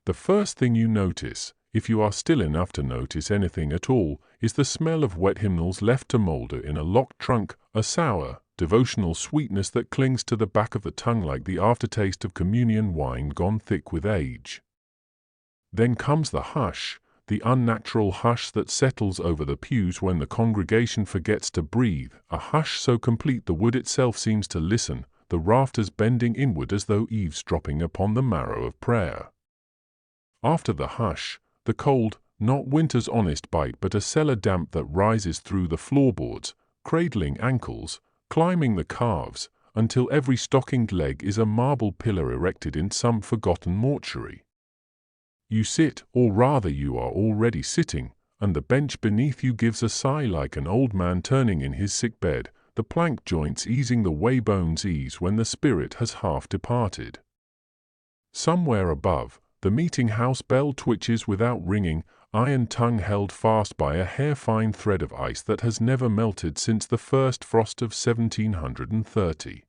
The first thing you notice, if you are still enough to notice anything at all, is the smell of wet hymnals left to moulder in a locked trunk, a sour, devotional sweetness that clings to the back of the tongue like the aftertaste of communion wine gone thick with age. Then comes the hush, the unnatural hush that settles over the pews when the congregation forgets to breathe, a hush so complete the wood itself seems to listen, the rafters bending inward as though eavesdropping upon the marrow of prayer. After the hush, the cold, not winter's honest bite but a cellar damp that rises through the floorboards, cradling ankles, climbing the calves, until every stockinged leg is a marble pillar erected in some forgotten mortuary. You sit, or rather you are already sitting, and the bench beneath you gives a sigh like an old man turning in his sick bed, the plank joints easing the way bones ease when the spirit has half departed. Somewhere above, the meeting-house bell twitches without ringing, iron tongue held fast by a hair-fine thread of ice that has never melted since the first frost of 1730.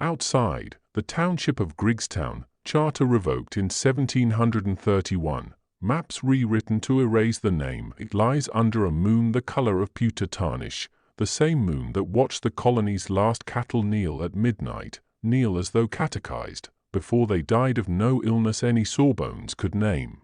Outside, the township of Griggstown, charter revoked in 1731, maps rewritten to erase the name, it lies under a moon the color of pewter tarnish, the same moon that watched the colony's last cattle kneel at midnight, kneel as though catechized, before they died of no illness any sawbones could name.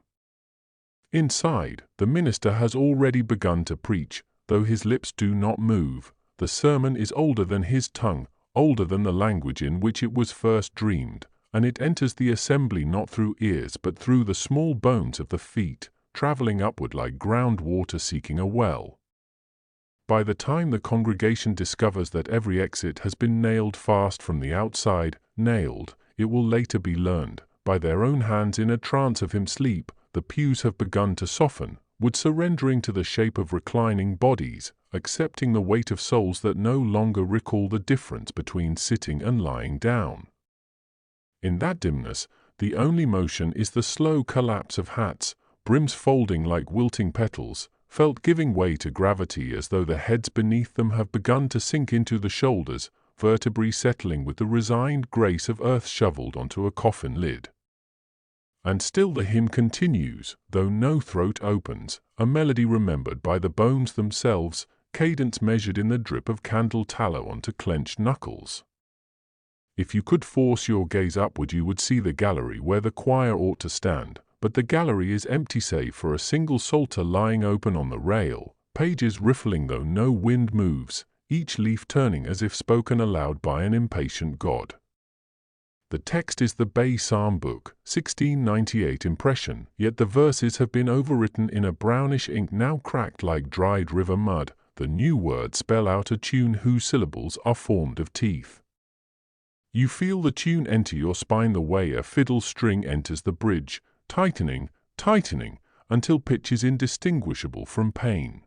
Inside, the minister has already begun to preach, though his lips do not move. The sermon is older than his tongue, older than the language in which it was first dreamed, and it enters the assembly not through ears but through the small bones of the feet, traveling upward like groundwater seeking a well. By the time the congregation discovers that every exit has been nailed fast from the outside, nailed, it will later be learned, by their own hands in a trance of him sleep, the pews have begun to soften, would surrendering to the shape of reclining bodies, accepting the weight of souls that no longer recall the difference between sitting and lying down. In that dimness, the only motion is the slow collapse of hats, brims folding like wilting petals, felt giving way to gravity as though the heads beneath them have begun to sink into the shoulders, vertebrae settling with the resigned grace of earth shoveled onto a coffin lid. And still the hymn continues, though no throat opens, a melody remembered by the bones themselves, cadence measured in the drip of candle tallow onto clenched knuckles. If you could force your gaze upward you would see the gallery where the choir ought to stand, but the gallery is empty save for a single psalter lying open on the rail, pages riffling though no wind moves, each leaf turning as if spoken aloud by an impatient God. The text is the Bay Psalm Book, 1698 impression, yet the verses have been overwritten in a brownish ink now cracked like dried river mud. The new words spell out a tune whose syllables are formed of teeth. You feel the tune enter your spine the way a fiddle string enters the bridge, tightening, tightening, until pitch is indistinguishable from pain.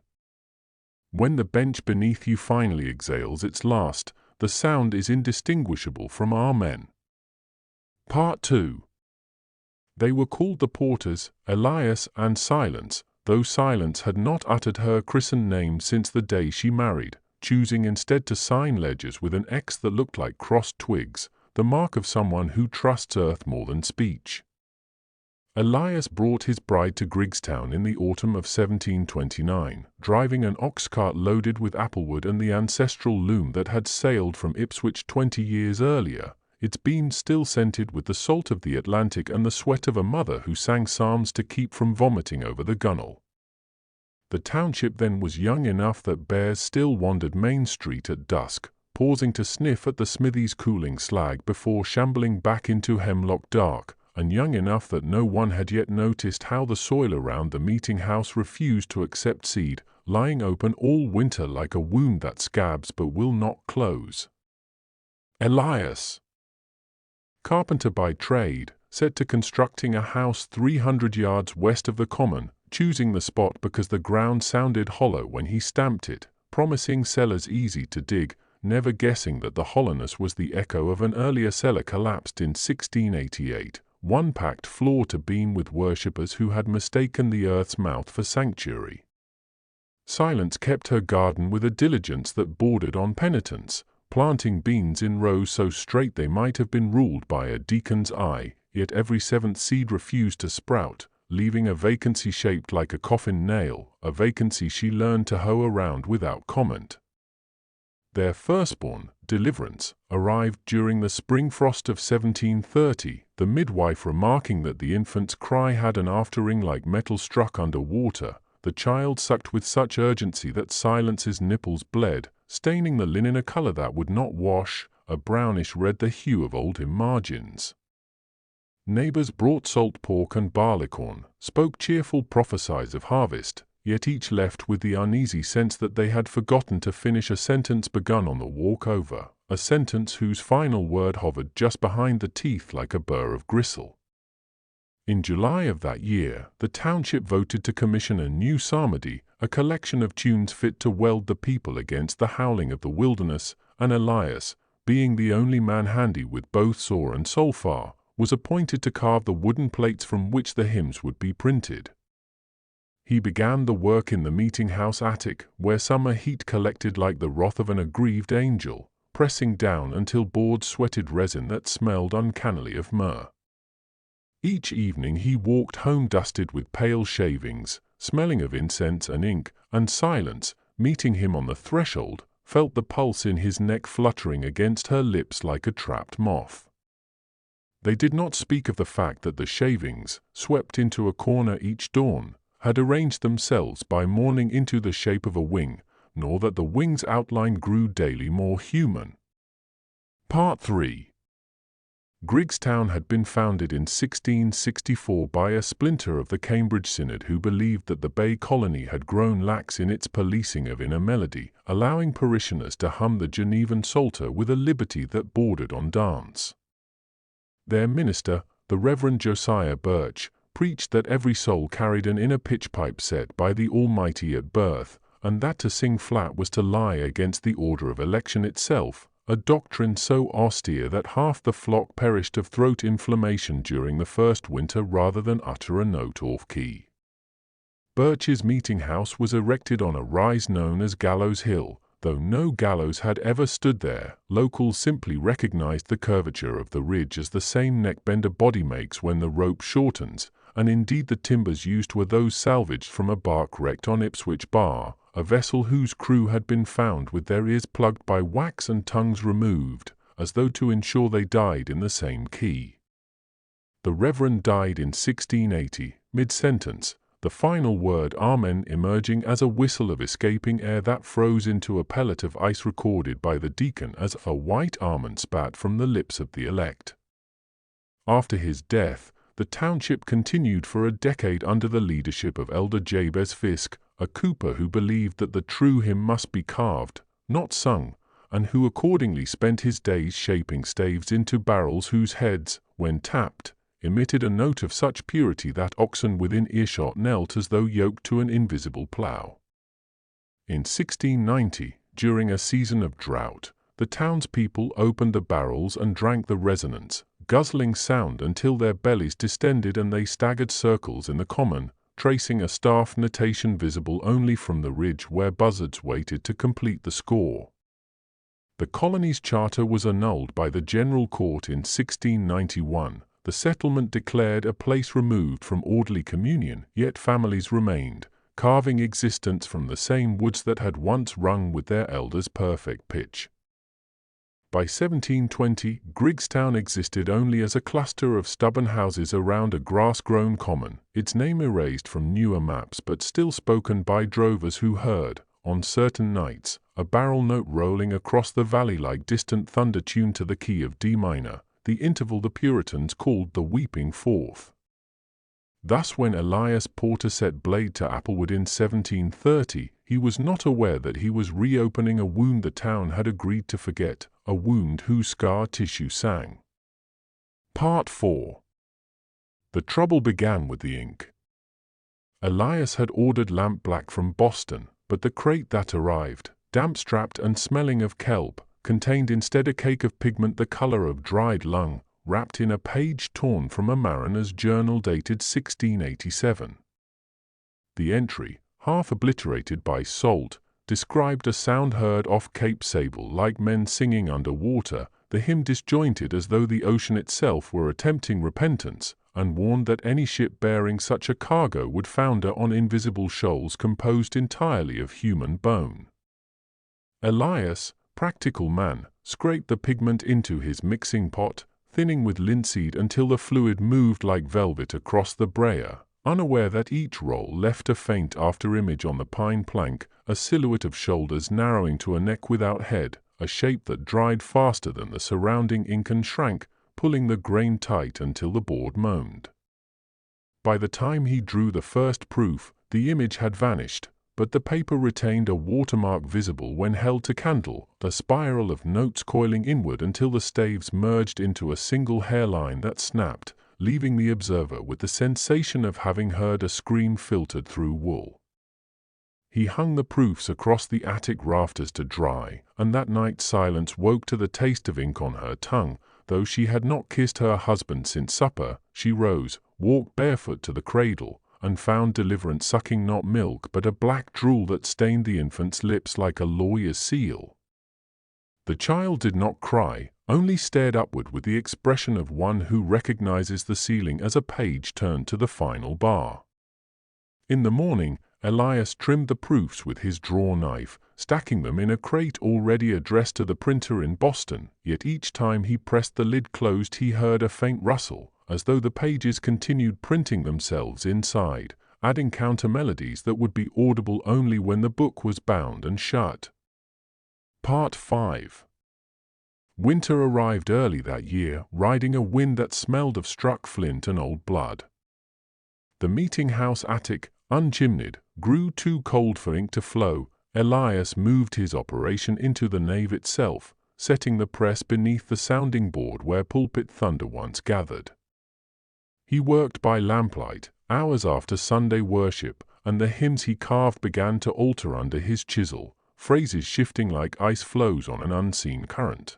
When the bench beneath you finally exhales its last, the sound is indistinguishable from Amen. Part 2. They were called the porters, Elias and Silence, though Silence had not uttered her christened name since the day she married, choosing instead to sign ledgers with an X that looked like crossed twigs, the mark of someone who trusts earth more than speech. Elias brought his bride to Griggstown in the autumn of 1729, driving an ox cart loaded with applewood and the ancestral loom that had sailed from Ipswich 20 years earlier, its beams still scented with the salt of the Atlantic and the sweat of a mother who sang psalms to keep from vomiting over the gunwale. The township then was young enough that bears still wandered Main Street at dusk, pausing to sniff at the smithy's cooling slag before shambling back into Hemlock Dark, and young enough that no one had yet noticed how the soil around the meeting house refused to accept seed, lying open all winter like a wound that scabs but will not close. Elias, carpenter by trade, set to constructing a house 300 yards west of the common, choosing the spot because the ground sounded hollow when he stamped it, promising cellars easy to dig, never guessing that the hollowness was the echo of an earlier cellar collapsed in 1688, one packed floor to beam with worshippers who had mistaken the earth's mouth for sanctuary. Silence kept her garden with a diligence that bordered on penitence, planting beans in rows so straight they might have been ruled by a deacon's eye, yet every seventh seed refused to sprout, leaving a vacancy shaped like a coffin nail, a vacancy she learned to hoe around without comment. Their firstborn, Deliverance, arrived during the spring frost of 1730, the midwife remarking that the infant's cry had an afterring like metal struck under water. The child sucked with such urgency that Silence's nipples bled, staining the linen a color that would not wash, a brownish red, the hue of old hymn margins. Neighbors brought salt pork and barleycorn, spoke cheerful prophesies of harvest, yet each left with the uneasy sense that they had forgotten to finish a sentence begun on the walk over, a sentence whose final word hovered just behind the teeth like a burr of gristle. In July of that year, the township voted to commission a new psalmody, a collection of tunes fit to weld the people against the howling of the wilderness, and Elias, being the only man handy with both saw and solfa, was appointed to carve the wooden plates from which the hymns would be printed. He began the work in the meeting-house attic, where summer heat collected like the wrath of an aggrieved angel, pressing down until boards sweated resin that smelled uncannily of myrrh. Each evening he walked home dusted with pale shavings, smelling of incense and ink, and Silence, meeting him on the threshold, felt the pulse in his neck fluttering against her lips like a trapped moth. They did not speak of the fact that the shavings, swept into a corner each dawn, had arranged themselves by morning into the shape of a wing, nor that the wing's outline grew daily more human. Part 3. Griggstown had been founded in 1664 by a splinter of the Cambridge Synod who believed that the Bay Colony had grown lax in its policing of inner melody, allowing parishioners to hum the Genevan Psalter with a liberty that bordered on dance. Their minister, the Reverend Josiah Birch, preached that every soul carried an inner pitch pipe set by the Almighty at birth, and that to sing flat was to lie against the order of election itself, a doctrine so austere that half the flock perished of throat inflammation during the first winter rather than utter a note off key. Birch's meeting house was erected on a rise known as Gallows Hill, though no gallows had ever stood there. Locals simply recognized the curvature of the ridge as the same neckbend a body makes when the rope shortens, and indeed the timbers used were those salvaged from a bark wrecked on Ipswich Bar, a vessel whose crew had been found with their ears plugged by wax and tongues removed, as though to ensure they died in the same key. The Reverend died in 1680, mid-sentence, the final word Amen emerging as a whistle of escaping air that froze into a pellet of ice recorded by the deacon as a white almond spat from the lips of the elect. After his death, the township continued for a decade under the leadership of Elder Jabez Fisk, a cooper who believed that the true hymn must be carved, not sung, and who accordingly spent his days shaping staves into barrels whose heads, when tapped, emitted a note of such purity that oxen within earshot knelt as though yoked to an invisible plough. In 1690, during a season of drought, the townspeople opened the barrels and drank the resonance, guzzling sound until their bellies distended and they staggered circles in the common, tracing a staff notation visible only from the ridge where buzzards waited to complete the score. The colony's charter was annulled by the General Court in 1691. The settlement declared a place removed from orderly communion, yet families remained, carving existence from the same woods that had once rung with their elders' perfect pitch. By 1720, Griggstown existed only as a cluster of stubborn houses around a grass-grown common, its name erased from newer maps but still spoken by drovers who heard, on certain nights, a barrel note rolling across the valley like distant thunder tuned to the key of D minor, the interval the Puritans called the Weeping Fourth. Thus when Elias Porter set blade to Applewood in 1730, he was not aware that he was reopening a wound the town had agreed to forget, a wound whose scar tissue sang. Part 4. The trouble began with the ink. Elias had ordered lampblack from Boston, but the crate that arrived, damp-strapped and smelling of kelp, contained instead a cake of pigment the color of dried lung, wrapped in a page torn from a mariner's journal dated 1687. The entry, half obliterated by salt, described a sound heard off Cape Sable like men singing under water, the hymn disjointed as though the ocean itself were attempting repentance, and warned that any ship bearing such a cargo would founder on invisible shoals composed entirely of human bone. Elias, practical man, scraped the pigment into his mixing pot, thinning with linseed until the fluid moved like velvet across the brayer, unaware that each roll left a faint after-image on the pine plank, a silhouette of shoulders narrowing to a neck without head, a shape that dried faster than the surrounding ink and shrank, pulling the grain tight until the board moaned. By the time he drew the first proof, the image had vanished, but the paper retained a watermark visible when held to candle, the spiral of notes coiling inward until the staves merged into a single hairline that snapped, leaving the observer with the sensation of having heard a scream filtered through wool. He hung the proofs across the attic rafters to dry, and that night silence woke to the taste of ink on her tongue. Though she had not kissed her husband since supper, she rose, walked barefoot to the cradle, and found deliverance sucking not milk but a black drool that stained the infant's lips like a lawyer's seal. The child did not cry, only stared upward with the expression of one who recognizes the ceiling as a page turned to the final bar. In the morning, Elias trimmed the proofs with his draw knife, stacking them in a crate already addressed to the printer in Boston, yet each time he pressed the lid closed he heard a faint rustle, as though the pages continued printing themselves inside, adding counter-melodies that would be audible only when the book was bound and shut. Part 5. Winter arrived early that year, riding a wind that smelled of struck flint and old blood. The meeting-house attic, unchimneyed, grew too cold for ink to flow. Elias moved his operation into the nave itself, setting the press beneath the sounding board where pulpit thunder once gathered. He worked by lamplight, hours after Sunday worship, and the hymns he carved began to alter under his chisel, phrases shifting like ice flows on an unseen current.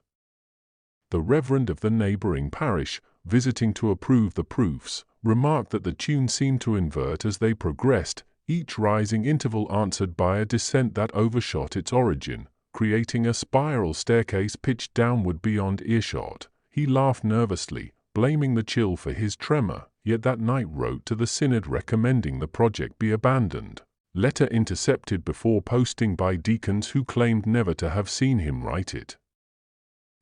The reverend of the neighboring parish, visiting to approve the proofs, remarked that the tune seemed to invert as they progressed, each rising interval answered by a descent that overshot its origin, creating a spiral staircase pitched downward beyond earshot. He laughed nervously, blaming the chill for his tremor, yet that night wrote to the synod recommending the project be abandoned. Letter intercepted before posting by deacons who claimed never to have seen him write it.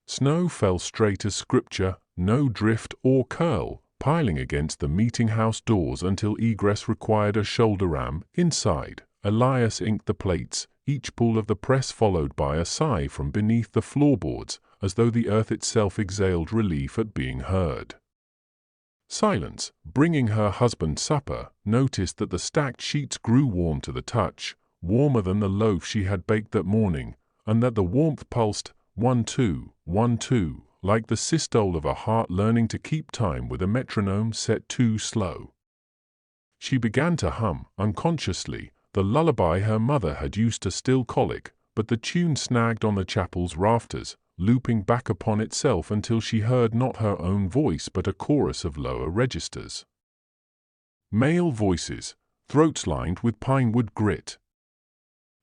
Snow fell straight as scripture, no drift or curl, piling against the meeting-house doors until egress required a shoulder ram. Inside, Elias inked the plates, each pull of the press followed by a sigh from beneath the floorboards, as though the earth itself exhaled relief at being heard. Silence, bringing her husband supper, noticed that the stacked sheets grew warm to the touch, warmer than the loaf she had baked that morning, and that the warmth pulsed 1-2, 1-2, like the systole of a heart learning to keep time with a metronome set too slow. She began to hum, unconsciously, the lullaby her mother had used to still colic, but the tune snagged on the chapel's rafters, looping back upon itself until she heard not her own voice but a chorus of lower registers. Male voices, throats lined with pinewood grit.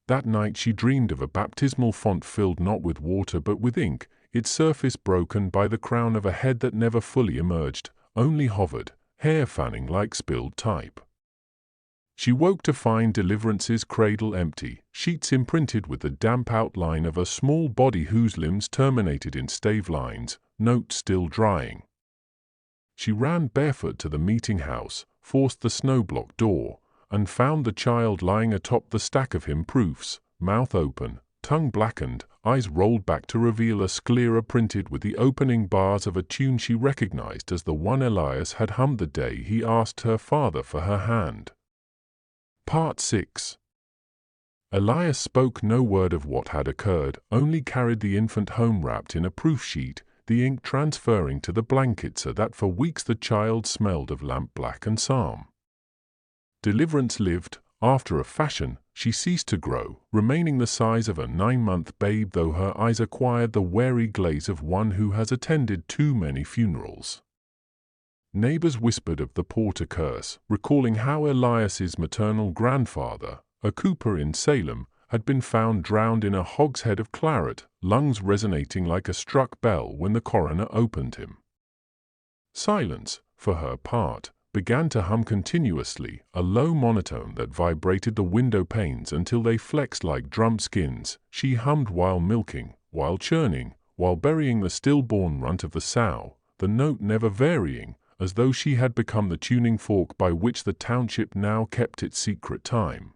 That night she dreamed of a baptismal font filled not with water but with ink, its surface broken by the crown of a head that never fully emerged, only hovered, hair fanning like spilled type. She woke to find Deliverance's cradle empty, sheets imprinted with the damp outline of a small body whose limbs terminated in stave lines, notes still drying. She ran barefoot to the meeting-house, forced the snow-block door, and found the child lying atop the stack of hymn proofs, mouth open, tongue blackened, eyes rolled back to reveal a sclera printed with the opening bars of a tune she recognized as the one Elias had hummed the day he asked her father for her hand. Part 6. Elias spoke no word of what had occurred, only carried the infant home wrapped in a proof sheet, the ink transferring to the blanket so that for weeks the child smelled of lampblack and psalm. Deliverance lived. After a fashion, she ceased to grow, remaining the size of a 9-month babe, though her eyes acquired the wary glaze of one who has attended too many funerals. Neighbors whispered of the Porter curse, recalling how Elias's maternal grandfather, a cooper in Salem, had been found drowned in a hogshead of claret, lungs resonating like a struck bell when the coroner opened him. Silence, for her part, began to hum continuously, a low monotone that vibrated the window panes until they flexed like drum skins. She hummed while milking, while churning, while burying the stillborn runt of the sow, the note never varying, as though she had become the tuning fork by which the township now kept its secret time.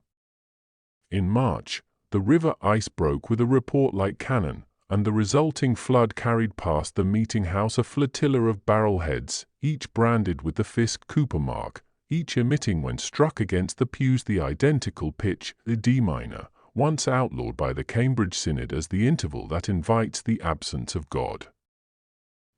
In March, the river ice broke with a report like cannon, and the resulting flood carried past the meeting house a flotilla of barrel-heads, each branded with the Fisk Cooper mark, each emitting when struck against the pews the identical pitch, the D minor, once outlawed by the Cambridge Synod as the interval that invites the absence of God.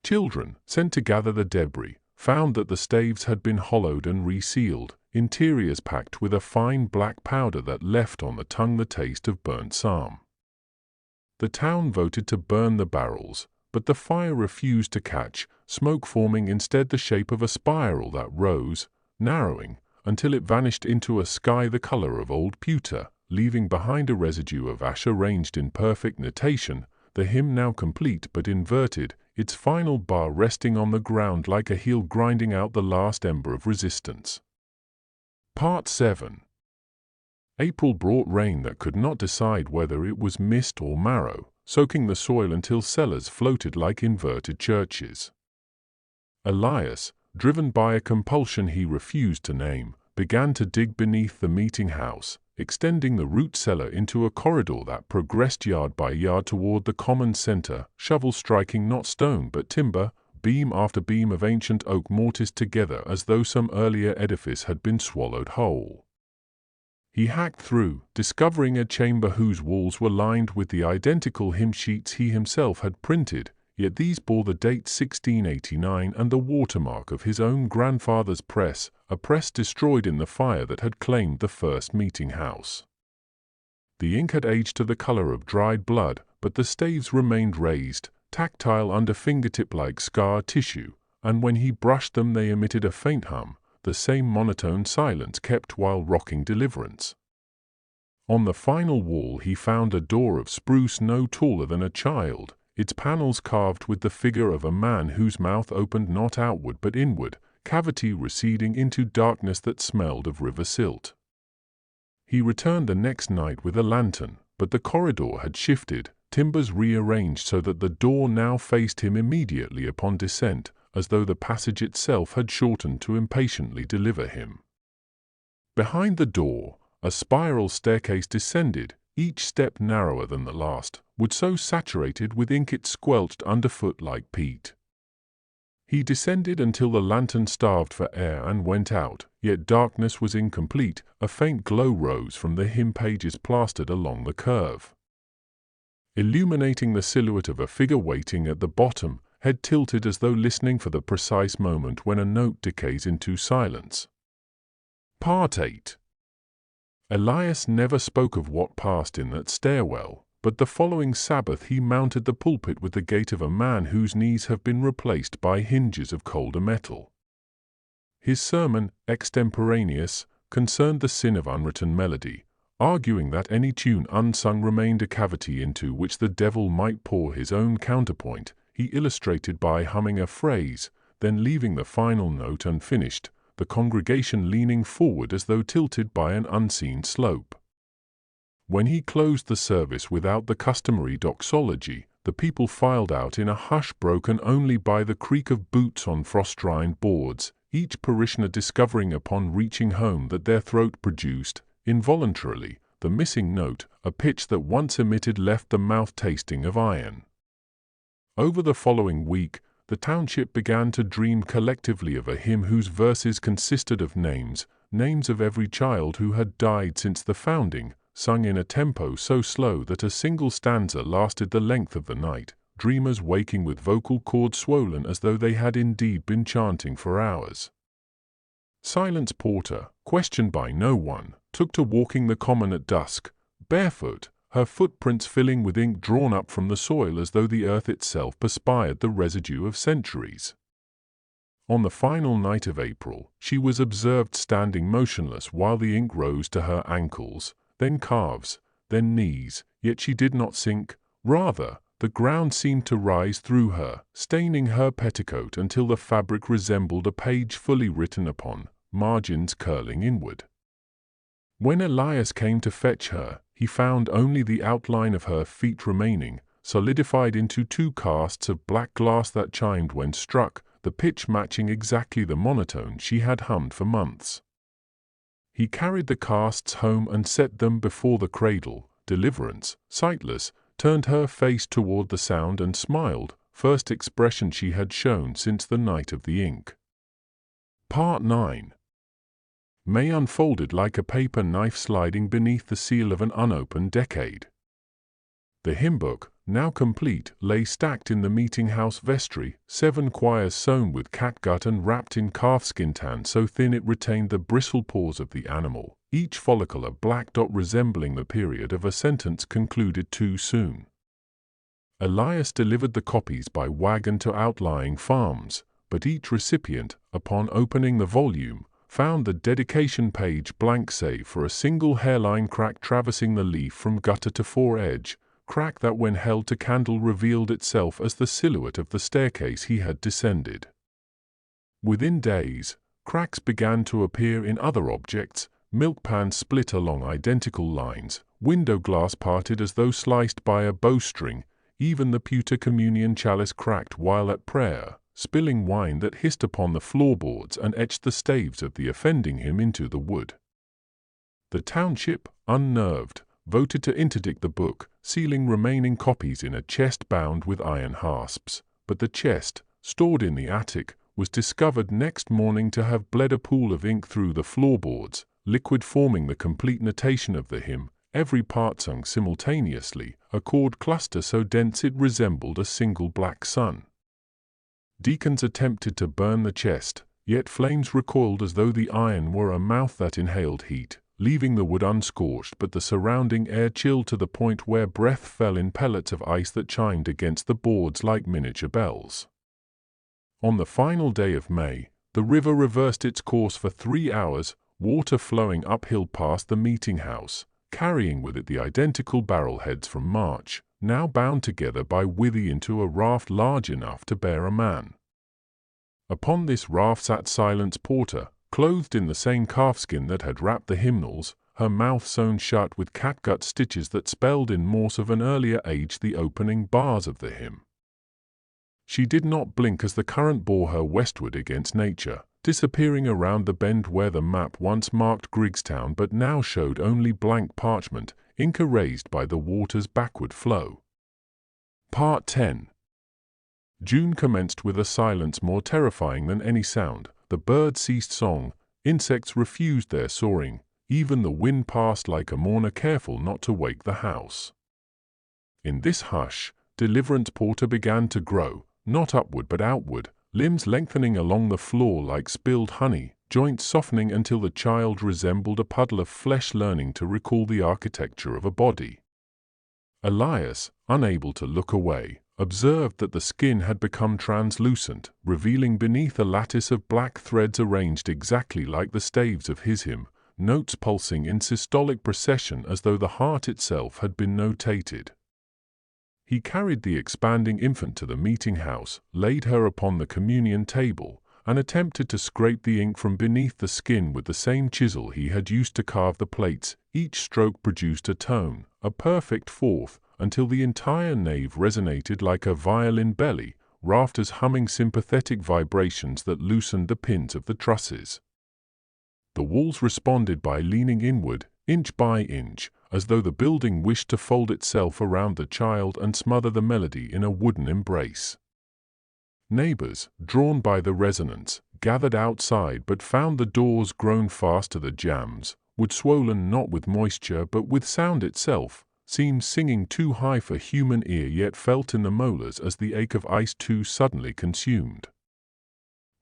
Children, sent to gather the debris, found that the staves had been hollowed and resealed, interiors packed with a fine black powder that left on the tongue the taste of burnt psalm. The town voted to burn the barrels, but the fire refused to catch, smoke forming instead the shape of a spiral that rose, narrowing, until it vanished into a sky the color of old pewter, leaving behind a residue of ash arranged in perfect notation, the hymn now complete but inverted, its final bar resting on the ground like a heel grinding out the last ember of resistance. Part 7. April brought rain that could not decide whether it was mist or marrow, soaking the soil until cellars floated like inverted churches. Elias, driven by a compulsion he refused to name, began to dig beneath the meeting house, extending the root cellar into a corridor that progressed yard by yard toward the common center, shovel striking not stone but timber, beam after beam of ancient oak mortised together as though some earlier edifice had been swallowed whole. He hacked through, discovering a chamber whose walls were lined with the identical hymn sheets he himself had printed, yet these bore the date 1689 and the watermark of his own grandfather's press, a press destroyed in the fire that had claimed the first meeting house. The ink had aged to the color of dried blood, but the staves remained raised, tactile under fingertip-like scar tissue, and when he brushed them they emitted a faint hum, the same monotone silence kept while rocking deliverance. On the final wall he found a door of spruce no taller than a child, its panels carved with the figure of a man whose mouth opened not outward but inward, cavity receding into darkness that smelled of river silt. He returned the next night with a lantern, but the corridor had shifted, timbers rearranged so that the door now faced him immediately upon descent, as though the passage itself had shortened to impatiently deliver him. Behind the door, a spiral staircase descended, each step narrower than the last, wood so saturated with ink it squelched underfoot like peat. He descended until the lantern starved for air and went out, yet darkness was incomplete, a faint glow rose from the hymn pages plastered along the curve, illuminating the silhouette of a figure waiting at the bottom, head tilted as though listening for the precise moment when a note decays into silence. Part 8. Elias never spoke of what passed in that stairwell, but the following Sabbath he mounted the pulpit with the gait of a man whose knees have been replaced by hinges of colder metal. His sermon, extemporaneous, concerned the sin of unwritten melody, arguing that any tune unsung remained a cavity into which the devil might pour his own counterpoint. He illustrated by humming a phrase, then leaving the final note unfinished, the congregation leaning forward as though tilted by an unseen slope. When he closed the service without the customary doxology, the people filed out in a hush broken only by the creak of boots on frost-rind boards, each parishioner discovering upon reaching home that their throat produced, involuntarily, the missing note, a pitch that once emitted left the mouth tasting of iron. Over the following week, the township began to dream collectively of a hymn whose verses consisted of names of every child who had died since the founding, sung in a tempo so slow that a single stanza lasted the length of the night, dreamers waking with vocal cords swollen as though they had indeed been chanting for hours. Silence Porter, questioned by no one, took to walking the common at dusk, barefoot, her footprints filling with ink drawn up from the soil as though the earth itself perspired the residue of centuries. On the final night of April, she was observed standing motionless while the ink rose to her ankles, then calves, then knees, yet she did not sink. Rather, the ground seemed to rise through her, staining her petticoat until the fabric resembled a page fully written upon, margins curling inward. When Elias came to fetch her, he found only the outline of her feet remaining, solidified into two casts of black glass that chimed when struck, the pitch matching exactly the monotone she had hummed for months. He carried the casts home and set them before the cradle. Deliverance, sightless, turned her face toward the sound and smiled, first expression she had shown since the night of the ink. Part 9. May unfolded like a paper knife sliding beneath the seal of an unopened decade. The hymn book, now complete, lay stacked in the meeting-house vestry, 7 quires sewn with catgut and wrapped in calfskin tan so thin it retained the bristle paws of the animal, each follicle a black dot resembling the period of a sentence concluded too soon. Elias delivered the copies by wagon to outlying farms, but each recipient, upon opening the volume, found the dedication page blank save for a single hairline crack traversing the leaf from gutter to foredge, crack that when held to candle revealed itself as the silhouette of the staircase he had descended. Within days, cracks began to appear in other objects, milk pans split along identical lines, window glass parted as though sliced by a bowstring, even the pewter communion chalice cracked while at prayer, spilling wine that hissed upon the floorboards and etched the staves of the offending hymn into the wood. The township, unnerved, voted to interdict the book, sealing remaining copies in a chest bound with iron hasps, but the chest, stored in the attic, was discovered next morning to have bled a pool of ink through the floorboards, liquid forming the complete notation of the hymn, every part sung simultaneously, a chord cluster so dense it resembled a single black sun. Deacons attempted to burn the chest, yet flames recoiled as though the iron were a mouth that inhaled heat, leaving the wood unscorched but the surrounding air chilled to the point where breath fell in pellets of ice that chimed against the boards like miniature bells. On the final day of May, the river reversed its course for 3 hours, water flowing uphill past the meeting house, carrying with it the identical barrel-heads from March, now bound together by withe into a raft large enough to bear a man. Upon this raft sat Silence Porter, clothed in the same calfskin that had wrapped the hymnals, her mouth sewn shut with catgut stitches that spelled in Morse of an earlier age the opening bars of the hymn. She did not blink as the current bore her westward against nature, disappearing around the bend where the map once marked Griggstown but now showed only blank parchment, ink erased by the water's backward flow. Part 10. June commenced with a silence more terrifying than any sound. The birds ceased song, insects refused their soaring, even the wind passed like a mourner careful not to wake the house. In this hush, Deliverance Porter began to grow, not upward but outward, limbs lengthening along the floor like spilled honey, joints softening until the child resembled a puddle of flesh learning to recall the architecture of a body. Elias, unable to look away, observed that the skin had become translucent, revealing beneath a lattice of black threads arranged exactly like the staves of his hymn, notes pulsing in systolic procession as though the heart itself had been notated. He carried the expanding infant to the meeting house, laid her upon the communion table, and attempted to scrape the ink from beneath the skin with the same chisel he had used to carve the plates. Each stroke produced a tone, a perfect fourth, until the entire nave resonated like a violin belly, rafters humming sympathetic vibrations that loosened the pins of the trusses. The walls responded by leaning inward, inch by inch, as though the building wished to fold itself around the child and smother the melody in a wooden embrace. Neighbors, drawn by the resonance, gathered outside but found the doors grown fast to the jambs, wood swollen not with moisture but with sound itself, seemed singing too high for human ear yet felt in the molars as the ache of ice too suddenly consumed.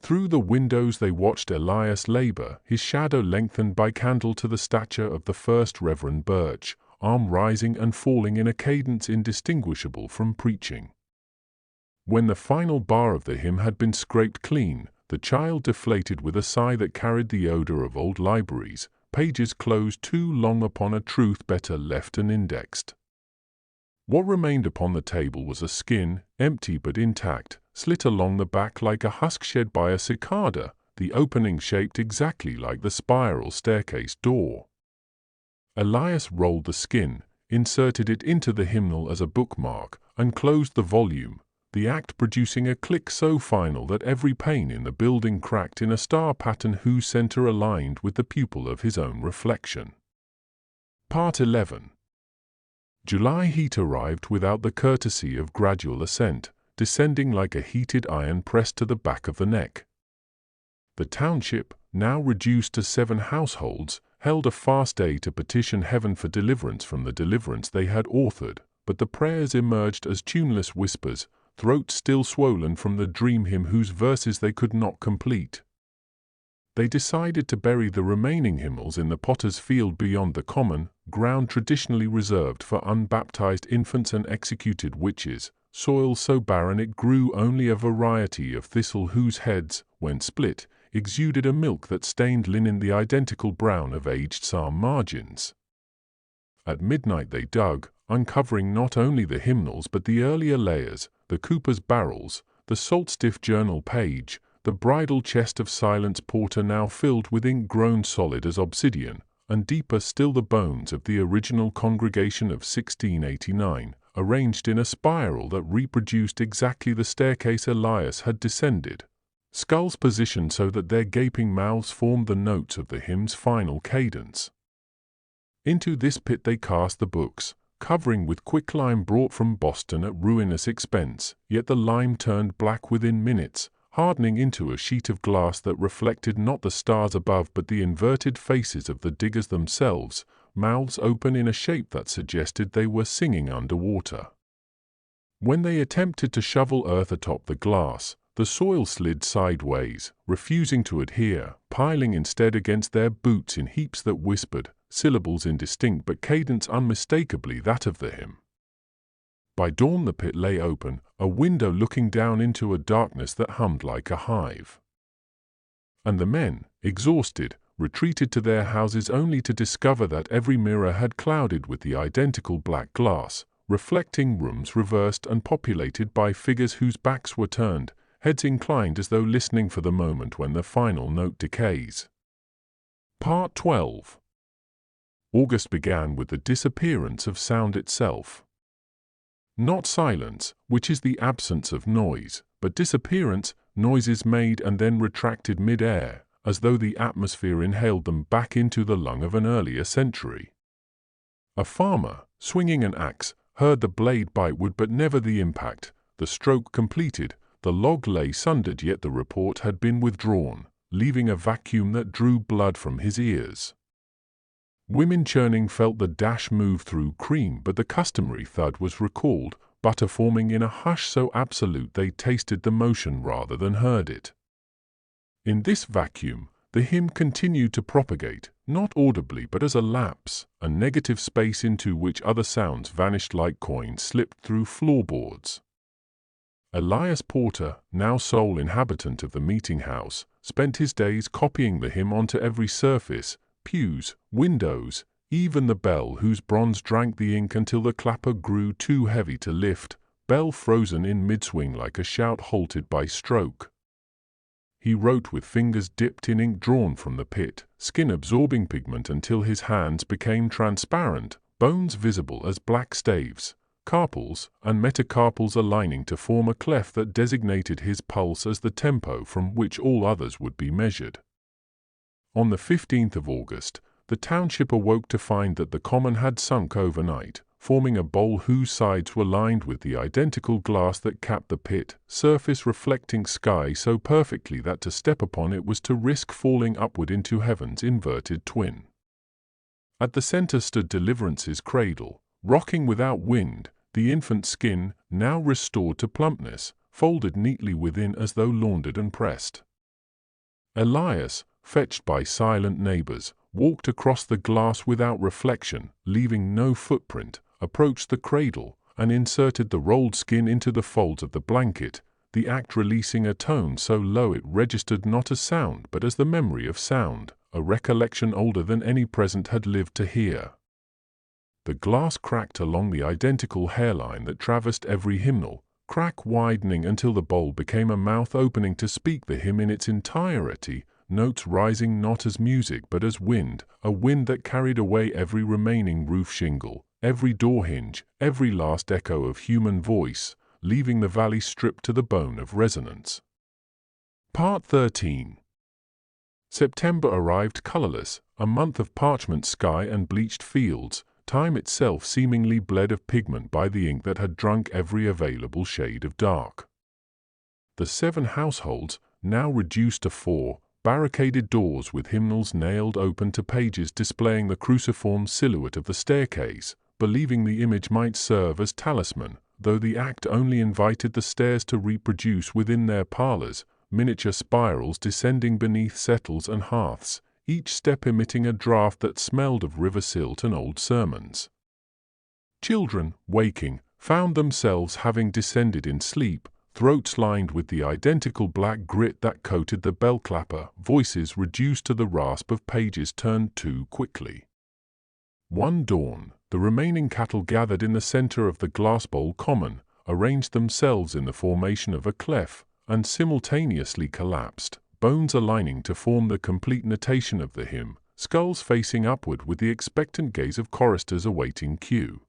Through the windows they watched Elias labor, his shadow lengthened by candle to the stature of the First Reverend Birch, arm rising and falling in a cadence indistinguishable from preaching. When the final bar of the hymn had been scraped clean, the child deflated with a sigh that carried the odor of old libraries, pages closed too long upon a truth better left unindexed. What remained upon the table was a skin, empty but intact, slit along the back like a husk shed by a cicada, the opening shaped exactly like the spiral staircase door. Elias rolled the skin, inserted it into the hymnal as a bookmark, and closed the volume, the act producing a click so final that every pane in the building cracked in a star pattern whose center aligned with the pupil of his own reflection. Part 11. July heat arrived without the courtesy of gradual ascent, descending like a heated iron pressed to the back of the neck. The township, now reduced to 7 households, held a fast day to petition heaven for deliverance from the deliverance they had authored, but the prayers emerged as tuneless whispers, throats still swollen from the dream hymn whose verses they could not complete. They decided to bury the remaining hymnals in the potter's field beyond the common, ground traditionally reserved for unbaptized infants and executed witches, soil so barren it grew only a variety of thistle whose heads, when split, exuded a milk that stained linen the identical brown of aged psalm margins. At midnight they dug, uncovering not only the hymnals but the earlier layers, the cooper's barrels, the salt-stiff journal page, the bridal chest of silence porter now filled with ink grown solid as obsidian, and deeper still the bones of the original congregation of 1689, arranged in a spiral that reproduced exactly the staircase Elias had descended, skulls positioned so that their gaping mouths formed the notes of the hymn's final cadence. Into this pit they cast the books, covering with quicklime brought from Boston at ruinous expense, yet the lime turned black within minutes, hardening into a sheet of glass that reflected not the stars above but the inverted faces of the diggers themselves, mouths open in a shape that suggested they were singing underwater. When they attempted to shovel earth atop the glass, the soil slid sideways, refusing to adhere, piling instead against their boots in heaps that whispered, syllables indistinct but cadence unmistakably that of the hymn. By dawn the pit lay open, a window looking down into a darkness that hummed like a hive. And the men, exhausted, retreated to their houses only to discover that every mirror had clouded with the identical black glass, reflecting rooms reversed and populated by figures whose backs were turned, heads inclined as though listening for the moment when the final note decays. Part 12. August began with the disappearance of sound itself. Not silence, which is the absence of noise, but disappearance, noises made and then retracted mid-air, as though the atmosphere inhaled them back into the lung of an earlier century. A farmer, swinging an axe, heard the blade bite wood but never the impact. The stroke completed, the log lay sundered yet the report had been withdrawn, leaving a vacuum that drew blood from his ears. Women churning felt the dash move through cream but the customary thud was recalled, butter forming in a hush so absolute they tasted the motion rather than heard it. In this vacuum, the hymn continued to propagate, not audibly but as a lapse, a negative space into which other sounds vanished like coins slipped through floorboards. Elias Porter, now sole inhabitant of the meeting house, spent his days copying the hymn onto every surface, pews, windows, even the bell whose bronze drank the ink until the clapper grew too heavy to lift, bell frozen in mid-swing like a shout halted by stroke. He wrote with fingers dipped in ink drawn from the pit, skin absorbing pigment until his hands became transparent, bones visible as black staves, carpals and metacarpals aligning to form a clef that designated his pulse as the tempo from which all others would be measured. On the 15th of August, the township awoke to find that the common had sunk overnight, forming a bowl whose sides were lined with the identical glass that capped the pit, surface reflecting sky so perfectly that to step upon it was to risk falling upward into heaven's inverted twin. At the center stood Deliverance's cradle, rocking without wind, the infant skin, now restored to plumpness, folded neatly within as though laundered and pressed. Elias, fetched by silent neighbors, walked across the glass without reflection, leaving no footprint, approached the cradle, and inserted the rolled skin into the folds of the blanket, the act releasing a tone so low it registered not as sound but as the memory of sound, a recollection older than any present had lived to hear. The glass cracked along the identical hairline that traversed every hymnal, crack widening until the bowl became a mouth opening to speak the hymn in its entirety, notes rising not as music but as wind, a wind that carried away every remaining roof shingle, every door hinge, every last echo of human voice, leaving the valley stripped to the bone of resonance. Part 13. September arrived colorless, a month of parchment sky and bleached fields, time itself seemingly bled of pigment by the ink that had drunk every available shade of dark. The 7 households, now reduced to 4, barricaded doors with hymnals nailed open to pages displaying the cruciform silhouette of the staircase, believing the image might serve as talisman, though the act only invited the stairs to reproduce within their parlors miniature spirals descending beneath settles and hearths, each step emitting a draught that smelled of river silt and old sermons. Children, waking, found themselves having descended in sleep, throats lined with the identical black grit that coated the bell clapper, voices reduced to the rasp of pages turned too quickly. One dawn, the remaining cattle gathered in the center of the glass bowl common, arranged themselves in the formation of a clef, and simultaneously collapsed, bones aligning to form the complete notation of the hymn, skulls facing upward with the expectant gaze of choristers awaiting cue.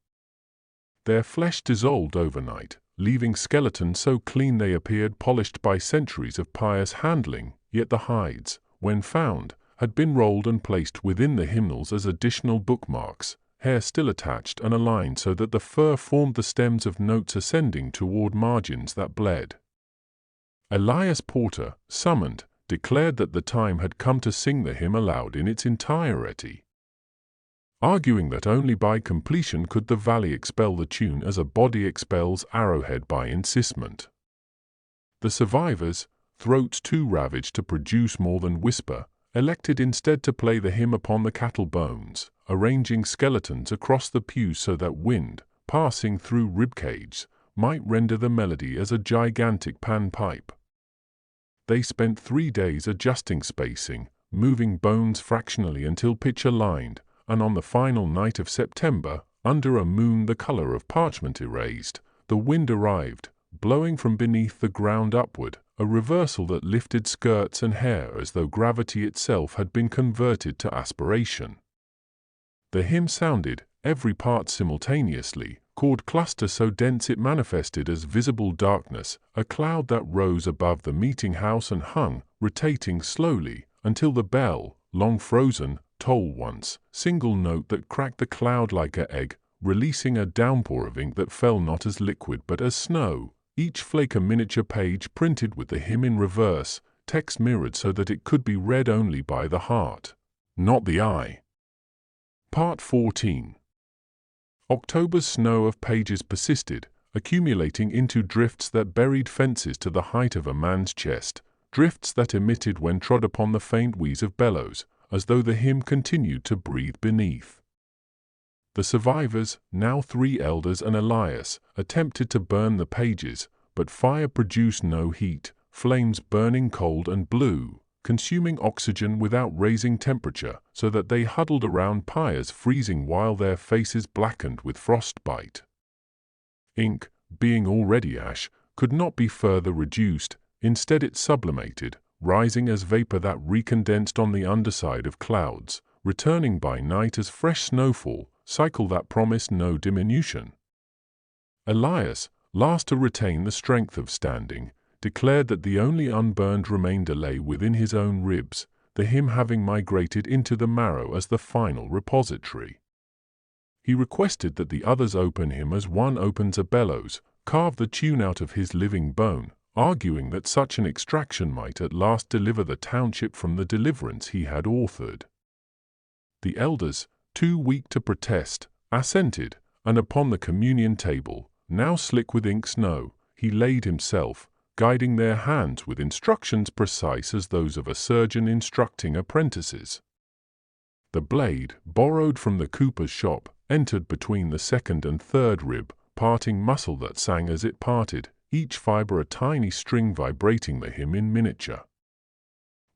Their flesh dissolved overnight, leaving skeletons so clean they appeared polished by centuries of pious handling, yet the hides, when found, had been rolled and placed within the hymnals as additional bookmarks, hair still attached and aligned so that the fur formed the stems of notes ascending toward margins that bled. Elias Porter, summoned, declared that the time had come to sing the hymn aloud in its entirety, arguing that only by completion could the valley expel the tune as a body expels arrowhead by insistment. The survivors, throats too ravaged to produce more than whisper, elected instead to play the hymn upon the cattle bones, arranging skeletons across the pews so that wind, passing through ribcage, might render the melody as a gigantic panpipe. They spent 3 days adjusting spacing, moving bones fractionally until pitch-aligned, and on the final night of September, under a moon the color of parchment erased, the wind arrived, blowing from beneath the ground upward, a reversal that lifted skirts and hair as though gravity itself had been converted to aspiration. The hymn sounded, every part simultaneously, chord cluster so dense it manifested as visible darkness, a cloud that rose above the meeting house and hung, rotating slowly, until the bell, long frozen, toll once, single note that cracked the cloud like an egg, releasing a downpour of ink that fell not as liquid but as snow, each flake a miniature page printed with the hymn in reverse, text mirrored so that it could be read only by the heart, not the eye. Part 14. October's snow of pages persisted, accumulating into drifts that buried fences to the height of a man's chest, drifts that emitted when trod upon the faint wheeze of bellows, as though the hymn continued to breathe beneath. The survivors, now 3 elders and Elias, attempted to burn the pages, but fire produced no heat, flames burning cold and blue, consuming oxygen without raising temperature, so that they huddled around pyres freezing while their faces blackened with frostbite. Ink, being already ash, could not be further reduced, instead it sublimated, rising as vapor that recondensed on the underside of clouds, returning by night as fresh snowfall, cycle that promised no diminution. Elias, last to retain the strength of standing, declared that the only unburned remained lay within his own ribs, the hymn having migrated into the marrow as the final repository. He requested that the others open him as one opens a bellows, carve the tune out of his living bone, arguing that such an extraction might at last deliver the township from the deliverance he had authored. The elders, too weak to protest, assented, and upon the communion table, now slick with ink snow, he laid himself, guiding their hands with instructions precise as those of a surgeon instructing apprentices. The blade, borrowed from the cooper's shop, entered between the second and third rib, parting muscle that sang as it parted, each fiber a tiny string vibrating the hymn in miniature.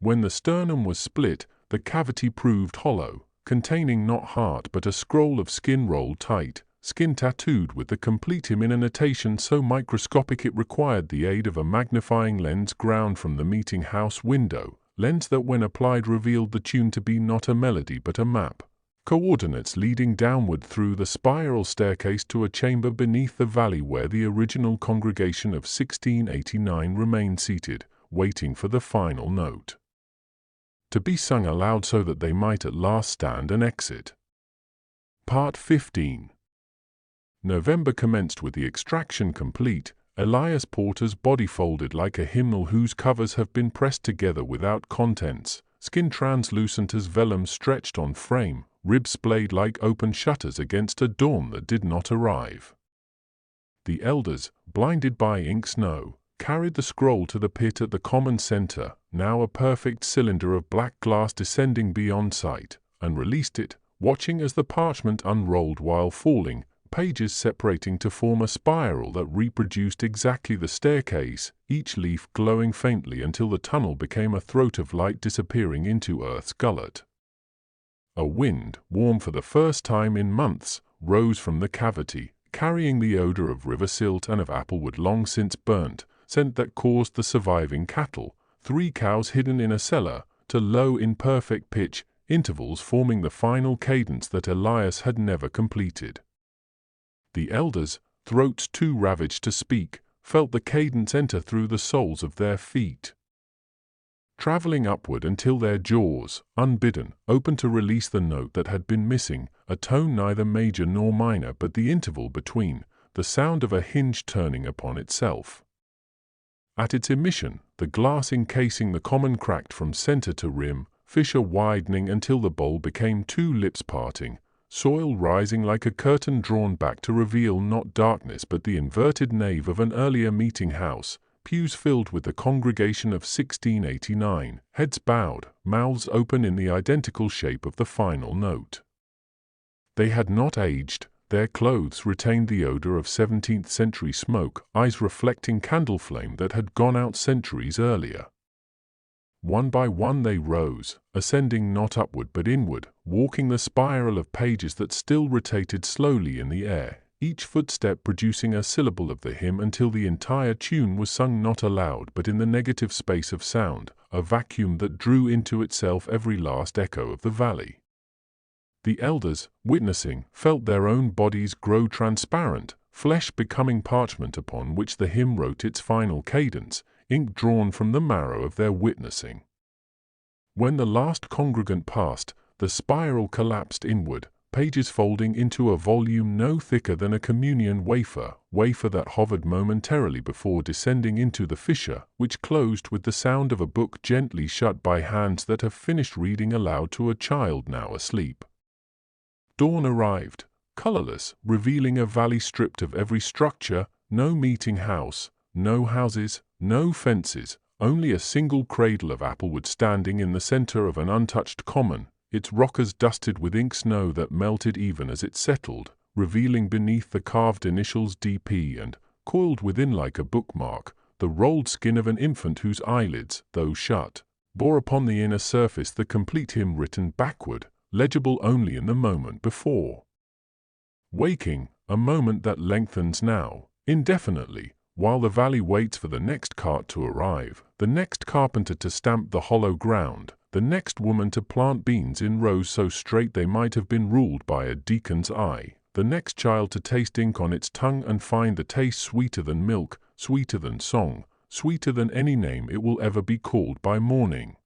When the sternum was split, the cavity proved hollow, containing not heart but a scroll of skin rolled tight, skin tattooed with the complete hymn in a notation so microscopic it required the aid of a magnifying lens ground from the meeting house window, lens that when applied revealed the tune to be not a melody but a map. Coordinates leading downward through the spiral staircase to a chamber beneath the valley where the original congregation of 1689 remained seated, waiting for the final note to be sung aloud so that they might at last stand and exit. Part 15. November commenced with the extraction complete, Elias Porter's body folded like a hymnal whose covers have been pressed together without contents, skin translucent as vellum stretched on frame, ribs splayed like open shutters against a dawn that did not arrive. The elders, blinded by ink snow, carried the scroll to the pit at the common center, now a perfect cylinder of black glass descending beyond sight, and released it, watching as the parchment unrolled while falling, pages separating to form a spiral that reproduced exactly the staircase, each leaf glowing faintly until the tunnel became a throat of light disappearing into Earth's gullet. A wind, warm for the first time in months, rose from the cavity, carrying the odor of river silt and of applewood long since burnt, scent that caused the surviving cattle, 3 cows hidden in a cellar, to low imperfect pitch, intervals forming the final cadence that Elias had never completed. The elders, throats too ravaged to speak, felt the cadence enter through the soles of their feet, traveling upward until their jaws, unbidden, opened to release the note that had been missing, a tone neither major nor minor but the interval between, the sound of a hinge turning upon itself. At its emission, the glass encasing the common cracked from center to rim, fissure widening until the bowl became 2 lips parting, soil rising like a curtain drawn back to reveal not darkness but the inverted nave of an earlier meeting house, pews filled with the congregation of 1689, heads bowed, mouths open in the identical shape of the final note. They had not aged, their clothes retained the odor of 17th-century smoke, eyes reflecting candle flame that had gone out centuries earlier. One by one they rose, ascending not upward but inward, walking the spiral of pages that still rotated slowly in the air, each footstep producing a syllable of the hymn until the entire tune was sung not aloud but in the negative space of sound, a vacuum that drew into itself every last echo of the valley. The elders, witnessing, felt their own bodies grow transparent, flesh becoming parchment upon which the hymn wrote its final cadence, ink drawn from the marrow of their witnessing. When the last congregant passed, the spiral collapsed inward, pages folding into a volume no thicker than a communion wafer that hovered momentarily before descending into the fissure, which closed with the sound of a book gently shut by hands that have finished reading aloud to a child now asleep. Dawn arrived, colorless, revealing a valley stripped of every structure, no meeting house, no houses, no fences, only a single cradle of applewood standing in the center of an untouched common, its rockers dusted with ink snow that melted even as it settled, revealing beneath the carved initials DP and, coiled within like a bookmark, the rolled skin of an infant whose eyelids, though shut, bore upon the inner surface the complete hymn written backward, legible only in the moment before. Waking, a moment that lengthens now, indefinitely, while the valley waits for the next cart to arrive, the next carpenter to stamp the hollow ground, the next woman to plant beans in rows so straight they might have been ruled by a deacon's eye, the next child to taste ink on its tongue and find the taste sweeter than milk, sweeter than song, sweeter than any name it will ever be called by morning.